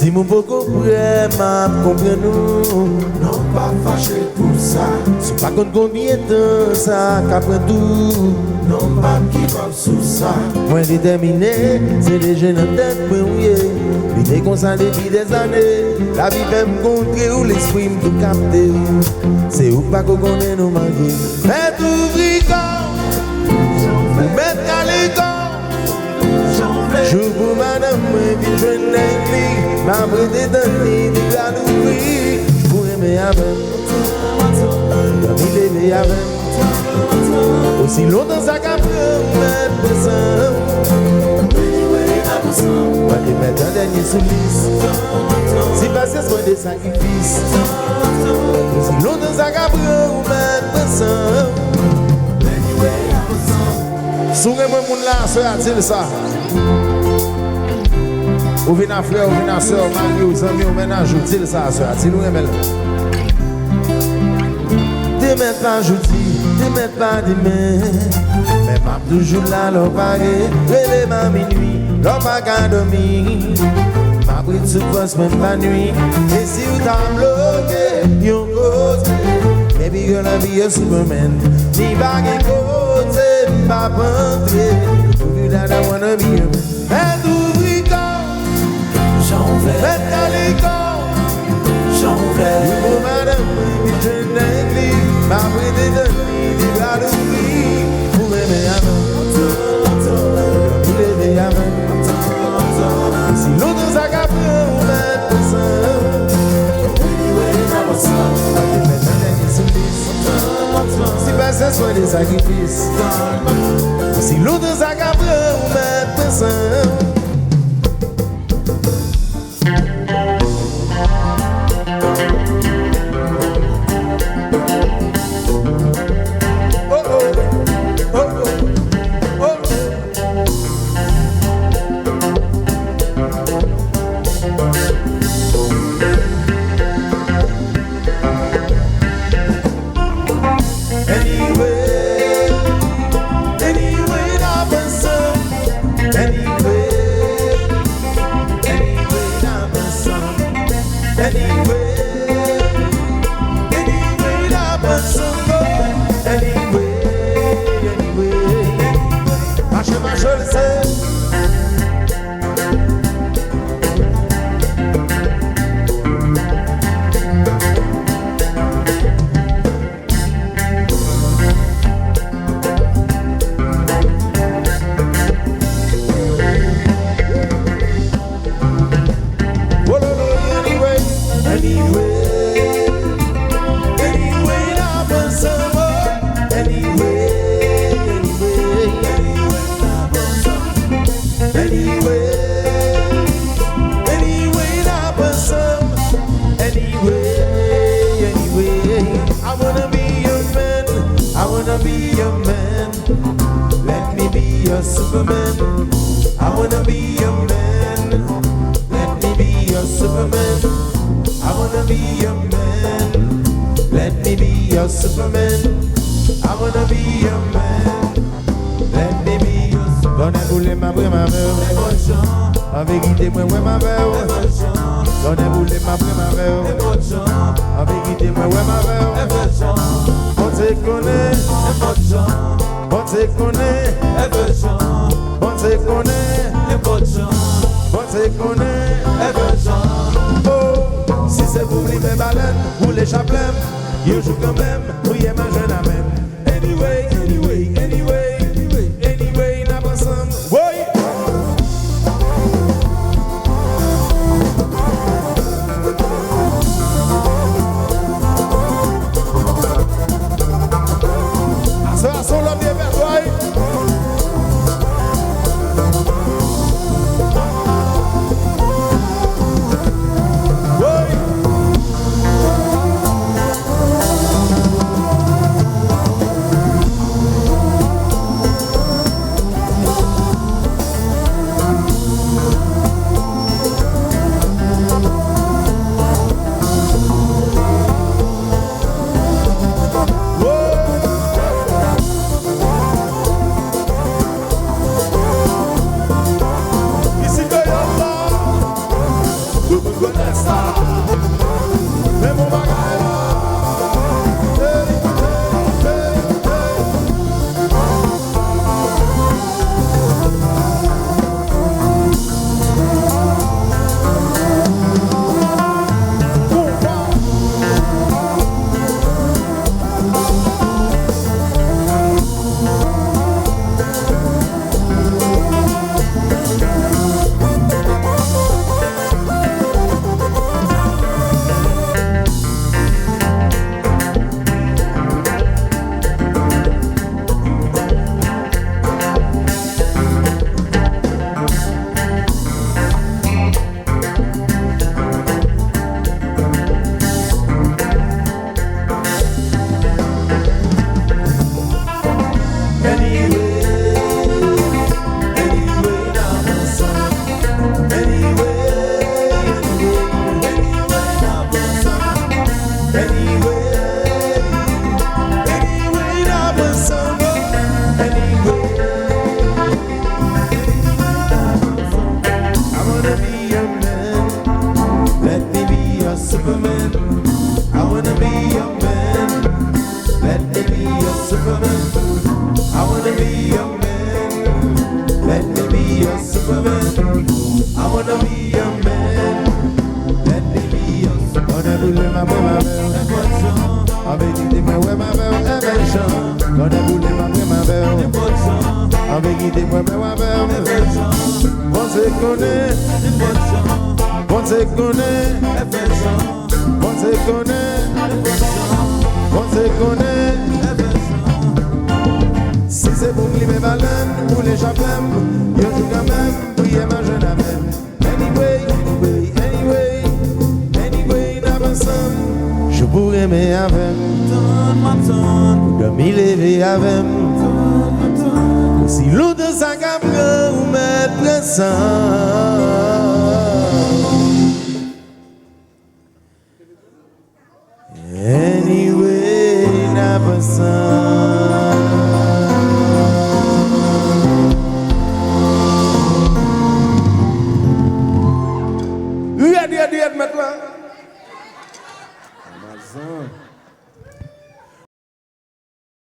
Si mon beau comprend, m'a comprend nous. Non pas fâché pour ça. C'est pas contre combien de temps ça qu'après tout. Non pas qui va sous ça. Moi déterminé, c'est les jeunes en tête pour mouiller. Il est comme ça depuis des années. La vie fait me contrer ou l'esprit me tout capter. C'est où pas qu'on connaît nos manqués. Faites ouvrir corps, mettre à l'écart. Je pour madame, moi, puis je n'ai m'a prêté d'un lit, du gars d'ouvrir. Pour aimer avec, comme il aimait avec. Aussi longtemps ça qu'a pris, mettre ensemble. Moi, je mettre un dernier sous liste. Si passé, soit des sacrifices. Aussi longtemps ça qu'a pris, mettre ensemble. Sourez-moi, mon là, soyez-il ça. Ou venez à frère, ou venez à soeur, mari, ou amis, ou ménage, ou dit ça, soyez-il nous aimez. Demain pas jeudi, demain pas demain. Mais pas toujours là, l'on pareil. Réveille ma minuit, l'on pas qu'à dormir. Ma bride se passe même pas nuit. Et si vous t'as bloqué, yon côté. Baby girl, la vie est Superman. Ni bague et côté. Pas rentrer, you that I wanna be a man. Faites ouvrir corps, j'en vais. Faites à l'écart, j'en vais. You go madame, we train nightly. Ma bride de nuit, des bras d'ouvrir. Vous m'aimez avant, vous l'aimez avant. Et si l'autre s'accapre, vous mettez ensemble. Anyway, that was up. Si passé soit des sacrifices. Si l'autre s'accapre, vous mettez ensemble. Superman, I wanna be your man. Let me be your Superman. I wanna be your man. Let me be your Superman. I wanna be your man. Let me be your Superman. Donnez boule ma brille ma verre. Avec guidé moi ouais ma verre. Donnez boule ma brille ma verre. Avec guidé moi ouais ma verre. On te connaît. On te connaît. On te connaît, on te connaît, oh, si c'est pour les baleines ou les chapelins, you joue quand même, oui, ma jeune amène. Anyway, anyway, anyway, anyway, anyway, n'a pas ensemble, oui. Ça, son l'homme est vers toi. your man. Let me be your Superman. I wanna be your man. Let me be your Superman. I wanna be your man. Let me be your Superman. On a boulé ma belle, ma belle. Avec qui t'es moi, ouais, ma belle, eh ben, chant. On a boulé ma belle, ma belle. Avec qui t'es moi, ouais, ma belle. On se connaît, on se connaît, on se connaît, on se connaît. Si c'est pour les baleines ou les chapelles, je joue quand même, oui, ma jeune amène. Anyway, n'a ensemble, je pourrais m'aimer avec, de m'y lever avec. Si l'eau de sa gamme ou mettre sang.